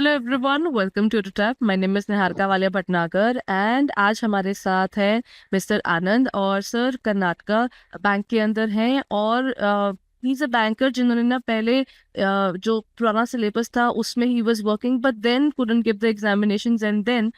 Hello everyone, welcome to tap. My name is Niharika Walia Bhatnagar and आज हमारे साथ है मिस्टर आनंद। और सर कर्नाटका बैंक के अंदर हैं और ही इज अ बैंकर जिन्होंने ना पहले जो पुराना सिलेबस था उसमें he was working but then couldn't give the examinations and then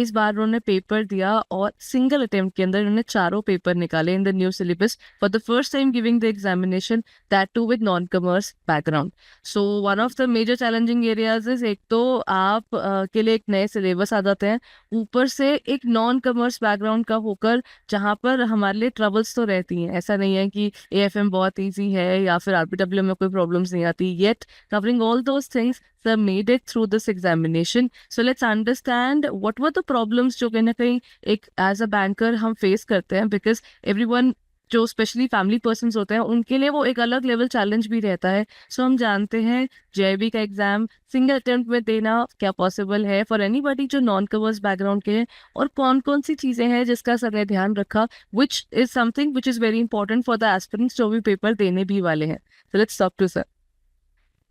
इस बार उन्होंने पेपर दिया और सिंगल अटेम्प्ट के अंदर उन्होंने चारों पेपर निकाले in the new syllabus for the first time giving the examination, that too with non commerce background. So one of the major challenging areas is, एक तो आप के लिए एक नए सिलेबस आ जाते हैं, ऊपर से एक नॉन कमर्स बैकग्राउंड का होकर जहाँ पर हमारे लिए ट्रबल्स तो रहती हैं। ऐसा नहीं है कि एएफएम बहुत इजी है या फिर आरपीडब्ल्यू में कोई प्रॉब्लम्स नहीं आती, yet covering all those things sir made it through this examination. So let's understand what were the problems जो कहीं ना कहीं एक as a banker हम face करते हैं, because everyone जो स्पेशली फैमिली पर्सन्स होते हैं उनके लिए वो एक अलग लेवल चैलेंज भी रहता है। सो हम जानते हैं जेआईबी का एग्जाम सिंगल अटेम्प्ट में देना क्या पॉसिबल है फॉर एनीबॉडी जो नॉन कवर्स बैकग्राउंड के हैं, और कौन कौन सी चीजें हैं जिसका सर ने ध्यान रखा, which is something which is very important for the aspirants जो भी पेपर देने भी वाले हैं। So let's talk to sir.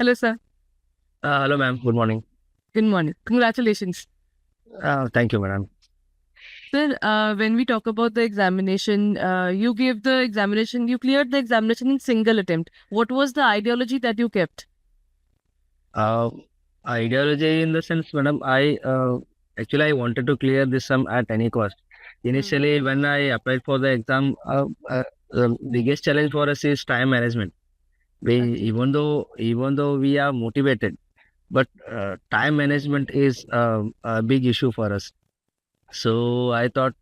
Hello sir. Hello, ma'am. Good morning. Good morning. Congratulations. Thank you, madam. Sir, when we talk about the examination, you gave the examination, you cleared the examination in single attempt. What was the ideology that you kept? Ideology in the sense, madam, actually I wanted to clear this sum at any cost. Initially, when I applied for the exam, the biggest challenge for us is time management. We even though we are motivated, but time management is a big issue for us. So I thought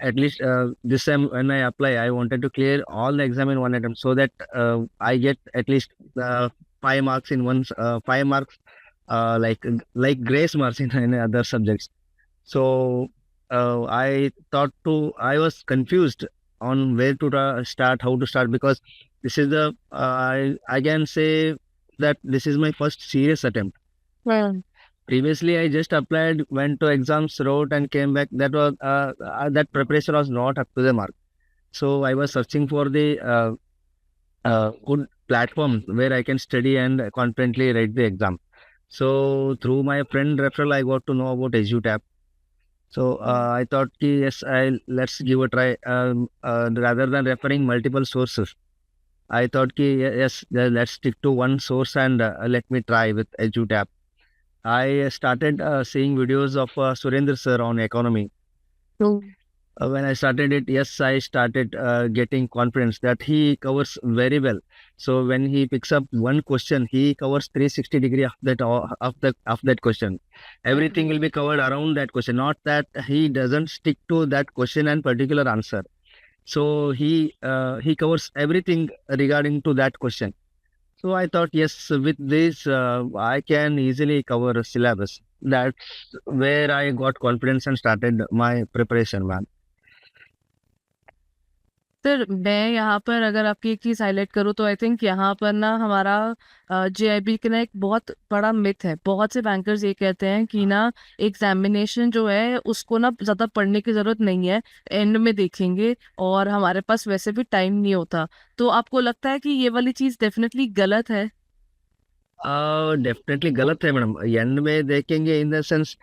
at least this time when I apply, I wanted to clear all the exam in one attempt, so that I get at least 5 marks in one 5 marks, like grace marks in other subjects. So I was confused on where to start, how to start, because this is the I can say that this is my first serious attempt. Well, Previously, I just applied, went to exams, wrote, and came back. That was that preparation was not up to the mark. So I was searching for the good platform where I can study and confidently write the exam. So through my friend referral, I got to know about EduTap. So I thought, yes, let's give a try. Rather than referring multiple sources, I thought, yes, let's stick to one source and let me try with EduTap. I started seeing videos of Surendra sir on economy. so When I started it, yes, I started getting confidence that he covers very well. So when he picks up one question, he covers 360 degree of that question. Everything will be covered around that question. Not that he doesn't stick to that question and particular answer. So he covers everything regarding to that question. So I thought, yes, with this I can easily cover a syllabus. That's where I got confidence and started my preparation, man. Sir मैं यहाँ पर अगर आपकी एक चीज highlight करूँ तो I think यहाँ पर ना हमारा जेआईबी का ना एक बहुत बड़ा मिथ है। बहुत से बैंकर्स ये कहते हैं कि ना एग्जामिनेशन जो है उसको ना ज्यादा पढ़ने की जरूरत नहीं है, एंड में देखेंगे और हमारे पास वैसे भी टाइम नहीं होता। तो आपको लगता है कि ये वाली चीज डेफिनेटली गलत है? डेफिनेटली गलत है मैडम। एंड में देखेंगे in the sense,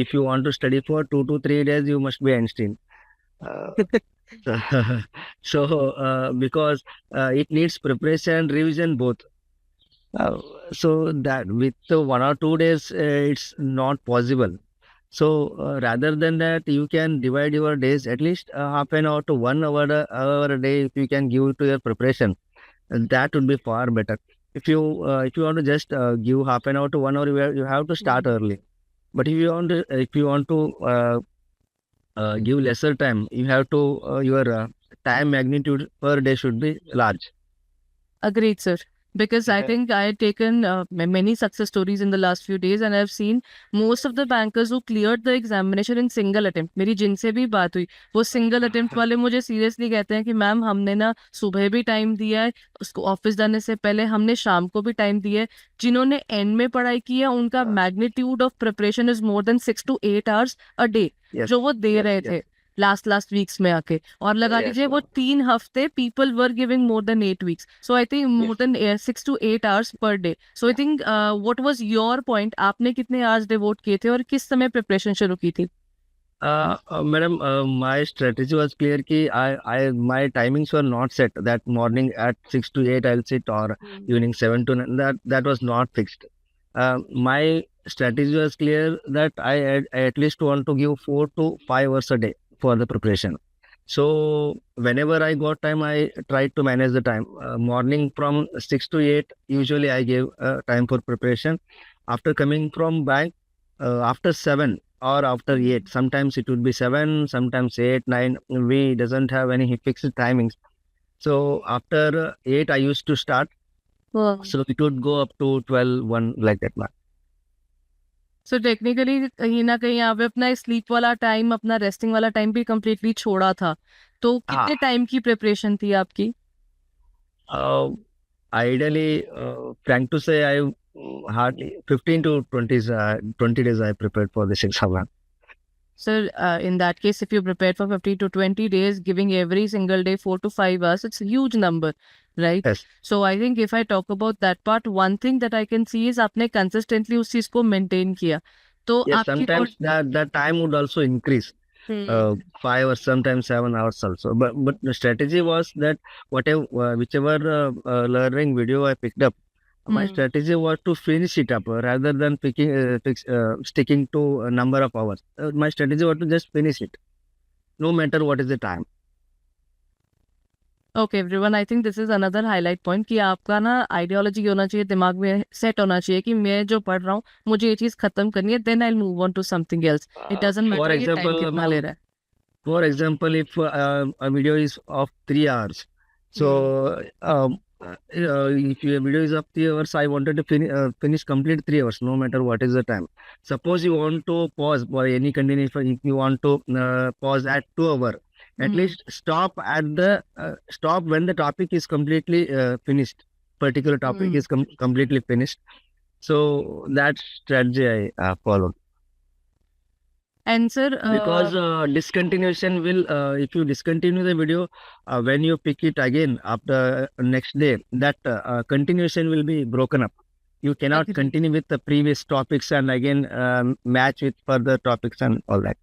if you want to study for 2 to 3 days, you must be Einstein. So because it needs preparation and revision both. Uh, so that with 1 or 2 days, it's not possible. So rather than that, you can divide your days at least half an hour to 1 hour, hour a day. If you can give to your preparation, that would be far better. If you want to just give half an hour to 1 hour, you have to start early. But if you want to give lesser time, you have to your time magnitude per day should be large. Agreed, sir. Because I think I had taken many success stories in the last few days and I've seen most of the bankers who cleared the examination in single attempt. मेरी जिनसे भी बात हुई वो single attempt वाले मुझे seriously कहते हैं कि मैम हमने ना सुबह भी टाइम दिया है, उसको ऑफिस जाने से पहले हमने शाम को भी टाइम दिया है। जिन्होंने एंड में पढ़ाई की है उनका magnitude of preparation is more than 6 to 8 hours a day Yes, जो वो दे yes, रहे yes. थे। लास्ट वीक्स में आके, और लगा Yes, लीजिए वो ma'am. 3 हफ्ते people were giving more than 8 weeks, so I think more Yes. Then 6 to 8 hours per day. So I think what was your point, आपने कितने आवर्स डिवोट किए थे और किस समय प्रिपरेशन शुरू की थी? Madam, my strategy was clear कि my timings were not set. That morning at 6 to 8 I'll sit, or evening 7 to 9. That was not fixed. My strategy was clear that I at least want to give 4 to 5 hours a day for the preparation. So whenever I got time, I tried to manage the time. Morning from 6 to 8, usually I gave time for preparation. After coming from bank, after 7 or after 8, sometimes it would be 7, sometimes 8, 9. We doesn't have any fixed timings. So after 8, I used to start. So it would go up to 12, 1, like that. Ma'am. So technically कहीं ना कहीं आपने अपना sleep वाला time, अपना resting वाला time भी completely छोड़ा था, तो हाँ. कितने टाइम की प्रिपरेशन थी आपकी? Ideally, frank to say, I hardly 15 to 20 days I prepared for this exam. Ma'am. Sir, in that case, if you prepared for 50 to 20 days, giving every single day 4 to 5 hours, it's a huge number, right? Yes. So I think if I talk about that part, one thing that I can see is आपने consistently उस चीज को maintain किया. तो Yes, आपकी sometimes that time would also increase. 5 or sometimes 7 hours also. But the strategy was that whichever learning video I picked up, my strategy was to finish it up rather than sticking to a number of hours. My strategy was to just finish it, no matter what is the time. Okay everyone, I think this is another highlight point कि आपका ना ideology होना चाहिए, दिमाग में set होना चाहिए कि मैं जो पढ़ रहा हूँ मुझे ये चीज खत्म करनी है, then I will move on to something else. It doesn't For matter ये टाइम example, कितना ले रहा है. For example, if a video is of 3 hours, so if your video is of 3 hours, I wanted to finish complete 3 hours, no matter what is the time. Suppose you want to pause for any content, if you want to pause at 2 hours, at least stop at the stop when the topic is completely finished. Particular topic is completely finished. So that strategy I followed. And sir, Because discontinuation will, if you discontinue the video, when you pick it again after next day, that continuation will be broken up. You cannot Agreed. continue with the previous topics and again match with further topics and all that.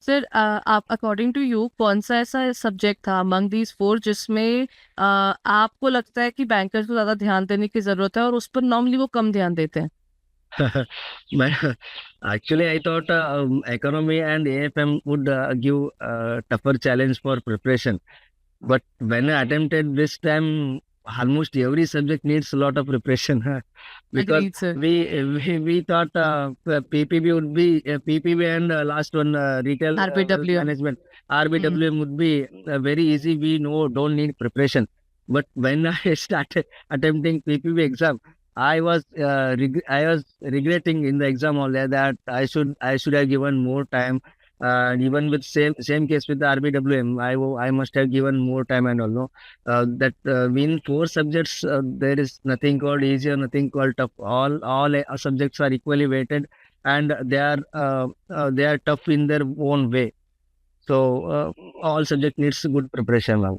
Sir आप according to you कौन सा ऐसा subject था among these 4 जिसमें आपको लगता है कि बैंकर्स को ज्यादा ध्यान देने की जरूरत है और उस पर नॉर्मली वो कम ध्यान देते हैं? Actually, I thought economy and AFM would give tougher challenge for preparation. But when I attempted this time, almost every subject needs a lot of preparation. Because Agreed, sir. we thought PPB would be PPB and last one retail RBWM. management. RBWM would be very easy. We don't need preparation. But when I started attempting PPB exam, I was regretting in the exam only that I should have given more time. Even with same case with the RBWM, I must have given more time and all. No, that in 4 subjects there is nothing called easy or nothing called tough. All subjects are equally weighted, and they are tough in their own way. So all subject needs good preparation now.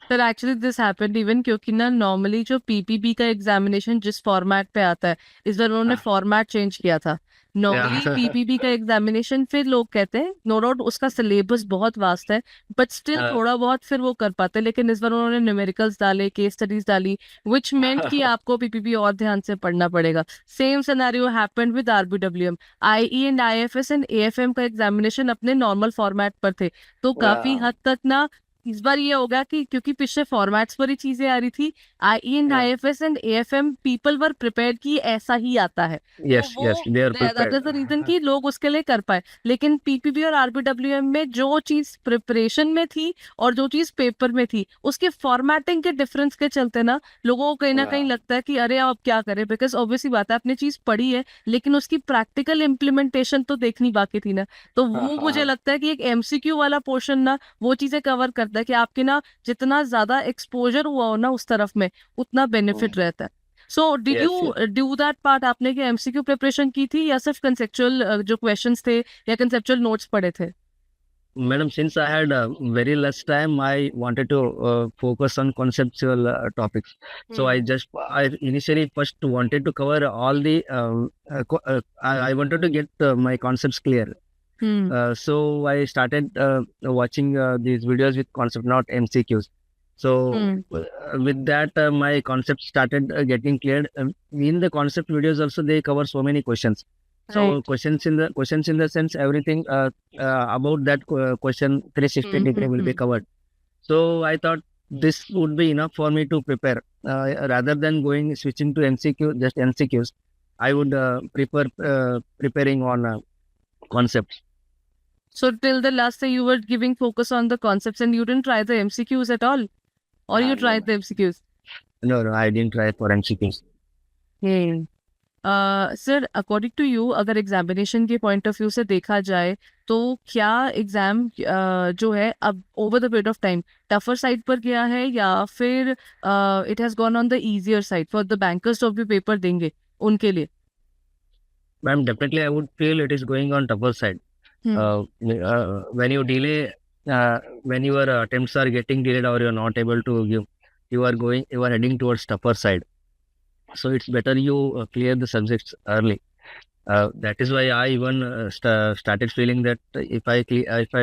Sir actually this happened even क्योंकि ना normally जो PPB का examination जिस format पे आता है, इस बार उन्होंने फॉर्मेट चेंज किया था. नॉर्मली पीपीबी का एग्जामिनेशन फिर लोग कहते हैं नो डाउट उसका सिलेबस बहुत वास्ट है, बट स्टिल थोड़ा बहुत फिर वो कर पाते हैं, लेकिन इस बार उन्होंने न्यूमेरिकल्स डाले, केस स्टडीज डाली, विच मेंट कि आपको पीपीबी और ध्यान से पढ़ना पड़ेगा. Same scenario happened with RBWM. IE and IFS and AFM का एग्जामिनेशन अपने नॉर्मल फॉर्मेट पर थे, तो काफी हद तक ना इस बार ये होगा कि क्योंकि पिछले फॉर्मेट्स पर ही चीजें आ रही थी, I and IFS and AFM people were prepared कि ऐसा ही आता है. Yes, yes, they are that is the reason कि लोग उसके लिए कर पाए. लेकिन पीपीबी और आरबीडब्ल्यूएम में जो चीज प्रिपरेशन में थी और जो चीज पेपर में थी, उसके फॉर्मेटिंग के डिफरेंस के चलते ना लोगों को कहीं ना कहीं लगता है कि अरे अब क्या करें, बिकॉज ऑब्वियसली बात है आपने चीज पढ़ी है लेकिन उसकी प्रैक्टिकल इम्प्लीमेंटेशन तो देखनी बाकी थी ना. तो वो मुझे लगता है कि एक एमसीक्यू वाला पोर्शन ना वो चीजें कवर करता है कि आपके ना जितना ज्यादा एक्सपोजर हुआ हो ना उस तरफ में उतना बेनिफिट रहता है. So did you do that part? आपने क्या एमसीक्यू प्रिपरेशन की थी या सिर्फ कंसेप्चुअल जो क्वेश्चंस थे या कंसेप्चुअल नोट्स पढ़े थे? Madam, since I had very less time, I wanted to focus on conceptual topics. So I initially first wanted to cover all the, I wanted to get my concepts clear. Hmm. So I started watching these videos with concept, not MCQs. So Hmm. with that, my concepts started getting cleared. In the concept videos also, they cover so many questions. So Right. questions in the sense everything about that question 360 degree will be covered. So I thought this would be enough for me to prepare. Rather than switching to MCQ, just MCQs, I would prefer preparing on concepts. So till the last day you were giving focus on the concepts and you didn't try the MCQs at all, or you No, tried the MCQs? no, I didn't try for MCQs. Hmm. Sir, according to you, अगर examination के point of view से देखा जाए तो क्या exam जो है अब over the period of time tougher side पर गया है, या फिर it has gone on the easier side for the bankers जो भी पेपर देंगे उनके लिए? Ma'am, definitely I would feel it is going on tougher side. When you delay, when your attempts are getting delayed or you're not able to give, you are heading towards tougher side. So it's better you clear the subjects early. That is why I even started feeling that if I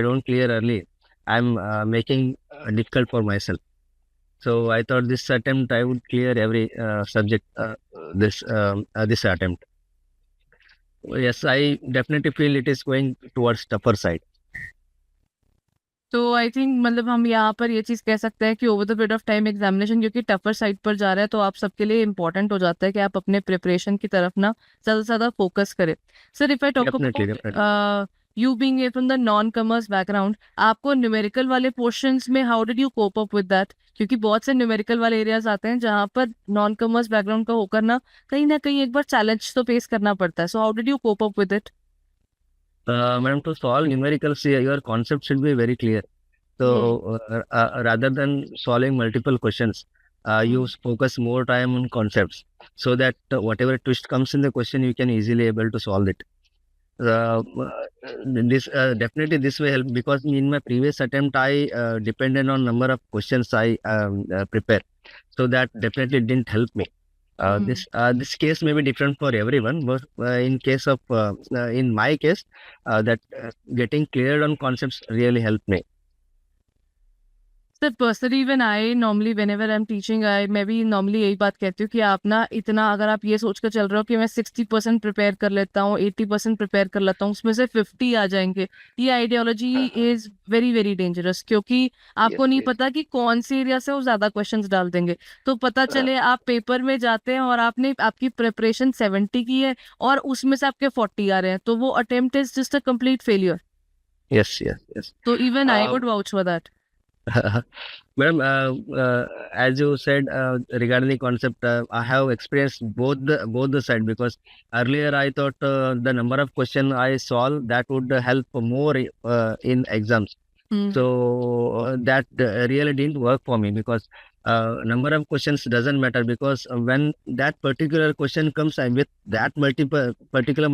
don't clear early, I'm making difficult for myself. So I thought this attempt I would clear every subject. This attempt. Yes, I definitely feel it is going towards tougher side. तो I think मतलब हम यहाँ पर ये चीज़ कह सकते हैं कि over the period of time examination क्योंकि टफर साइड पर जा रहा है, तो आप सबके लिए इंपॉर्टेंट हो जाता है कि आप अपने प्रिपरेशन की तरफ ना ज़्यादा से ज़्यादा फोकस करें। Sir, if I talk Definitely. About you being from the non commerce background, आपको न्यूमेरिकल वाले पोर्शंस में how did you cope up with that? क्योंकि बहुत से न्यूमेरिकल वाले एरियाज आते हैं जहाँ पर नॉन कॉमर्स बैकग्राउंड का होकर ना कहीं एक बार चैलेंज तो फेस करना पड़ता है। So how did you cope up with it? Madam, to solve numericals, your concept should be very clear. So rather than solving multiple questions, you focus more time on concepts so that whatever twist comes in the question, you can easily able to solve it. This definitely this will help, because in my previous attempt I depended on number of questions I prepare, so that definitely didn't help me. This case may be different for everyone, but in my case, that getting cleared on concepts really helped me. Sir, personally when I normally whenever I am teaching, मैं भी normally यही बात कहती हूँ कि आप ना इतना, अगर आप ये सोच कर चल रहे हो कि मैं 60% प्रिपेयर कर लेता हूँ, 80% प्रिपेयर कर लेता हूँ, उसमें से 50 आ जाएंगे, ये ideology is very very dangerous, क्योंकि आपको नहीं पता कि कौन से एरिया से वो ज्यादा क्वेश्चंस डाल देंगे। तो पता चले आप पेपर में जाते हैं और आपने आपकी प्रिपरेशन 70 की है और उसमें से आपके 40 आ रहे हैं, तो वो attempt is just a complete failure. Yes. तो even I would vouch for that. Madam, as you said regarding the concept, I have experienced both the side, because earlier I thought the number of question I solve that would help more in exams. So that really didn't work for me, because number of questions doesn't matter, because when that particular question comes with that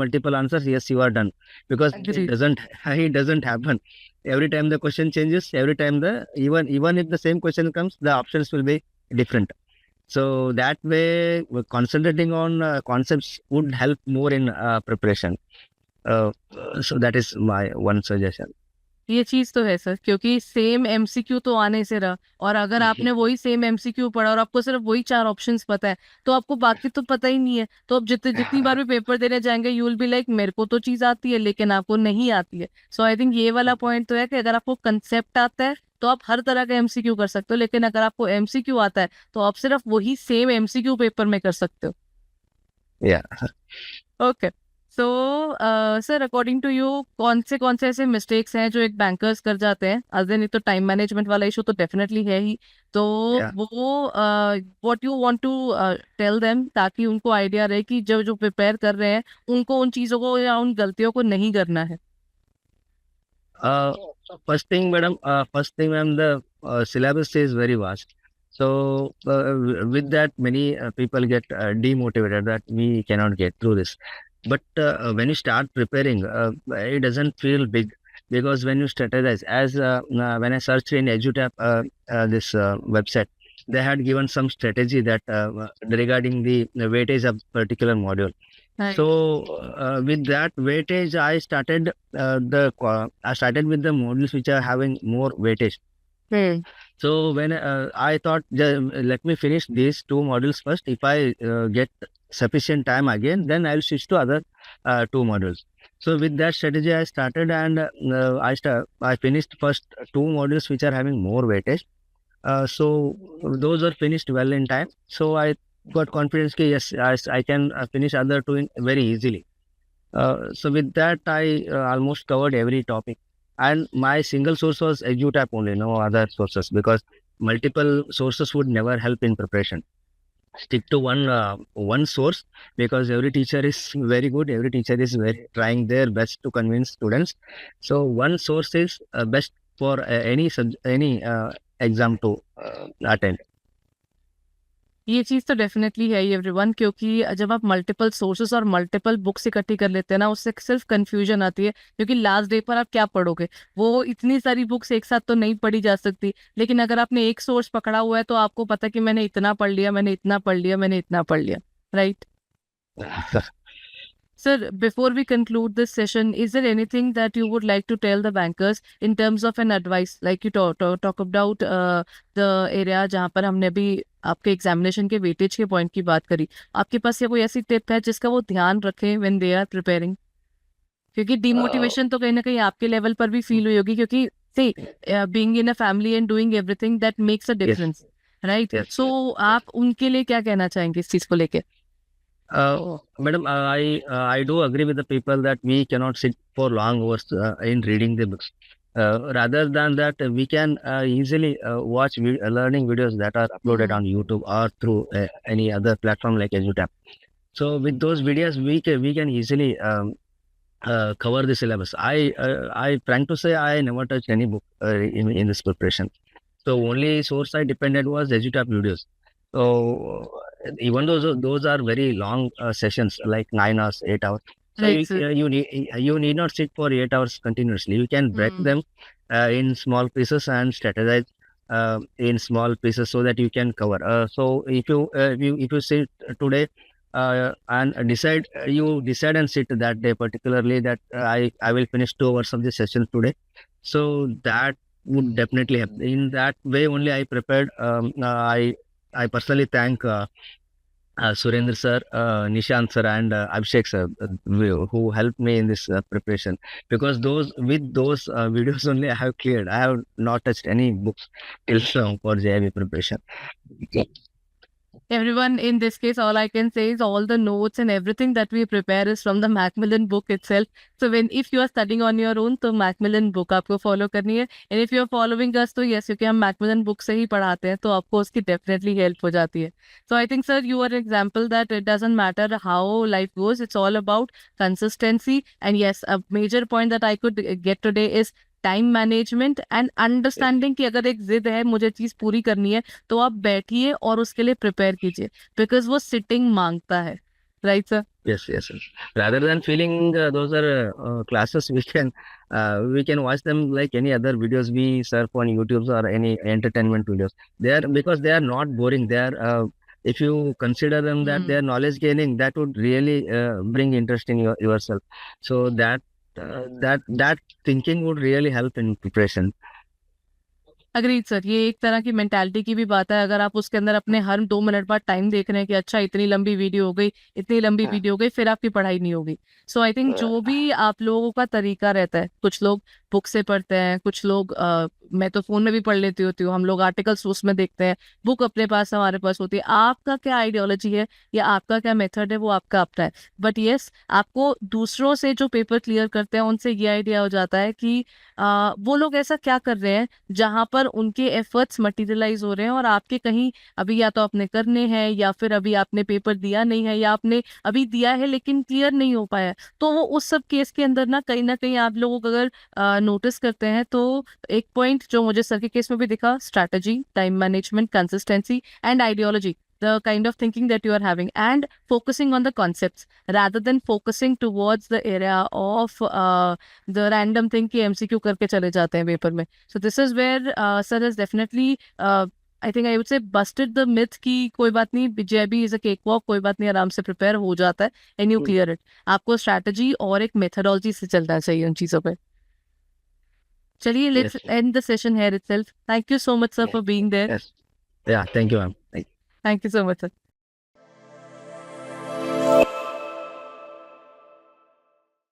multiple answers, yes, you are done, because Agreed. it doesn't happen. Every time the question changes, every time even if the same question comes, the options will be different. So that way, concentrating on concepts would help more in preparation. So that is my one suggestion. ये चीज तो है sir, क्योंकि same MCQ तो आने से रहा, और अगर आपने वही सेम एमसीक्यू पढ़ा और आपको सिर्फ वही 4 ऑप्शंस पता है, तो आपको बाकी तो पता ही नहीं है। तो अब जितनी बार भी पेपर देने जाएंगे, यू विल बी लाइक मेरे को तो चीज आती है लेकिन आपको नहीं आती है। सो आई थिंक ये वाला पॉइंट तो है कि अगर आपको कंसेप्ट आता है तो आप हर तरह का एमसीक्यू कर सकते हो, लेकिन अगर आपको एमसीक्यू आता है तो आप सिर्फ वही सेम एमसीक्यू पेपर में कर सकते हो। Yeah. Okay. So sir, according to you कौन से ऐसे मिस्टेक्स हैं जो एक बैंकर्स कर जाते हैं? अदर देन तो टाइम मैनेजमेंट वाला इशू तो डेफिनेटली है ही, तो Yeah. वो what you want to tell them, ताकि उनको आइडिया रहे कि जो प्रिपेयर कर रहे हैं उनको उन चीजों को या उन गलतियों को नहीं करना है। First thing, madam, the syllabus is very vast. So with that, many people get demotivated that we cannot get through this. But when you start preparing, it doesn't feel big. because when you strategize, as when I searched in EduTap, this website, they had given some strategy that regarding the weightage of particular module. Right. So with that weightage, I started I started with the modules which are having more weightage. So when I thought, let me finish these two modules first. If I get sufficient time again, then I'll switch to other two modules. So with that strategy, I started, and I finished first two modules which are having more weightage. So those are finished well in time. So I got confidence that yes, I can finish other two very easily. So with that, I almost covered every topic, and my single source was EduTap only, no other sources, because multiple sources would never help in preparation. Stick to one source, because every teacher is very good. Every teacher is very trying their best to convince students. So one source is best for any exam to attend. ये चीज़ तो definitely है ही everyone, क्योंकि जब आप multiple sources और multiple books इकट्ठी कर लेते हैं ना, उससे सिर्फ कंफ्यूजन आती है, क्योंकि लास्ट डे पर आप क्या पढ़ोगे, वो इतनी सारी बुक्स एक साथ तो नहीं पढ़ी जा सकती। लेकिन अगर आपने एक सोर्स पकड़ा हुआ है तो आपको पता कि मैंने इतना पढ़ लिया, मैंने इतना पढ़ लिया, मैंने इतना पढ़ लिया, right? Sir, before we conclude this session, is there anything that you would like to tell the bankers in terms of an advice? Like you talk about the area जहाँ पर हमने अभी आपके एग्जामिनेशन के वेटेज के point की बात करी, आपके पास ये कोई ऐसी टिप है जिसका वो ध्यान रखें व्हेन दे आर प्रिपेयरिंग? क्योंकि डिमोटिवेशन तो कहीं ना कहीं आपके लेवल पर भी फील हुई होगी, क्योंकि see being in a family and doing everything that makes a difference, right? So आप उनके लिए क्या कहना चाहेंगे इस चीज को लेके? Madam, I do agree with the people that we cannot sit for long hours in reading the books. Rather than that, we can easily watch learning videos that are uploaded on YouTube or through any other platform like EduTap. So with those videos, we can easily cover the syllabus. I frank to say, I never touched any book in this preparation. So only source I depended was EduTap videos. So even those are very long sessions, like 9 hours, 8 hours. So Right, sir. you need not sit for 8 hours continuously. You can break them in small pieces and strategize in small pieces so that you can cover. So if you sit today and you decide and sit that day particularly that I will finish 2 hours of the session today. So that would definitely help. In that way only I prepared. I personally thank Surendra sir, Nishant sir, and Abhishek sir, who helped me in this preparation. Because with those videos only I have cleared. I have not touched any books till now for JIB preparation. Everyone, in this case, all I can say is all the notes and everything that we prepare is from the Macmillan book itself. So if you are studying on your own, तो Macmillan book आपको follow करनी है. And if you are following us, तो yes, क्योंकि हम Macmillan book से ही पढ़ाते हैं, तो आपको उसकी definitely help हो जाती है. So I think, sir, you are an example that it doesn't matter how life goes. It's all about consistency. And yes, a major point that I could get today is time management and understanding कि अगर एक जिद है, मुझे चीज पूरी करनी है, तो आप बैठिए और उसके लिए प्रिपेयर कीजिए, बिकॉज वो सिटिंग मांगता है, right sir? Yes. Rather than feeling those are classes, we can watch them like any other videos we surf on YouTube or any entertainment videos. Because they are not boring. They are if you consider them that they are knowledge gaining, that would really bring interest in yourself. So that thinking would really help in preparation. Agreed sir, ये एक तरह की mentality की भी बात है। अगर आप उसके अंदर अपने हर 2 मिनट बाद टाइम देख रहे हैं कि अच्छा इतनी लंबी वीडियो हो गई, इतनी लंबी वीडियो हो गई, फिर आपकी पढ़ाई नहीं होगी। सो आई थिंक जो भी आप लोगों का तरीका रहता है, कुछ लोग बुक से पढ़ते हैं, कुछ लोग मैं तो फोन में भी पढ़ लेती होती हूँ, हम लोग आर्टिकल्स उसमें देखते हैं, बुक अपने पास हमारे पास होती है। आपका क्या आइडियोलॉजी है या आपका क्या मेथड है, वो आपका अपना है। बट येस, आपको दूसरों से जो पेपर क्लियर करते हैं उनसे ये आइडिया हो जाता है कि वो लोग ऐसा क्या कर रहे हैं जहाँ पर उनके एफर्ट्स मटेरियलाइज हो रहे हैं और आपके कहीं अभी या तो आपने करने हैं या फिर अभी आपने पेपर दिया नहीं है या आपने अभी दिया है लेकिन क्लियर नहीं हो पाया। तो वो उस सब केस के अंदर ना कहीं आप लोग अगर नोटिस करते हैं तो एक पॉइंट जो मुझे सर के केस में भी दिखा, strategy, time management, consistency and ideology, the kind of thinking that you are having, and focusing on the concepts rather than focusing towards the area of the random thing कि MCQ करके चले जाते हैं paper में. So this is where sir has definitely I think I would say busted the myth कि कोई बात नहीं, JB is a cakewalk, कोई बात नहीं, आराम से प्रिपेयर हो जाता है and you clear it. आपको स्ट्रैटेजी और एक मेथोडोलॉजी से चलना चाहिए उन चीज़ों पे. चलिए, Yes, let's end the session here itself. Thank you so much, sir, yes, for being there. yes. Yeah, thank you, ma'am. Thank you. Thank you so much, sir.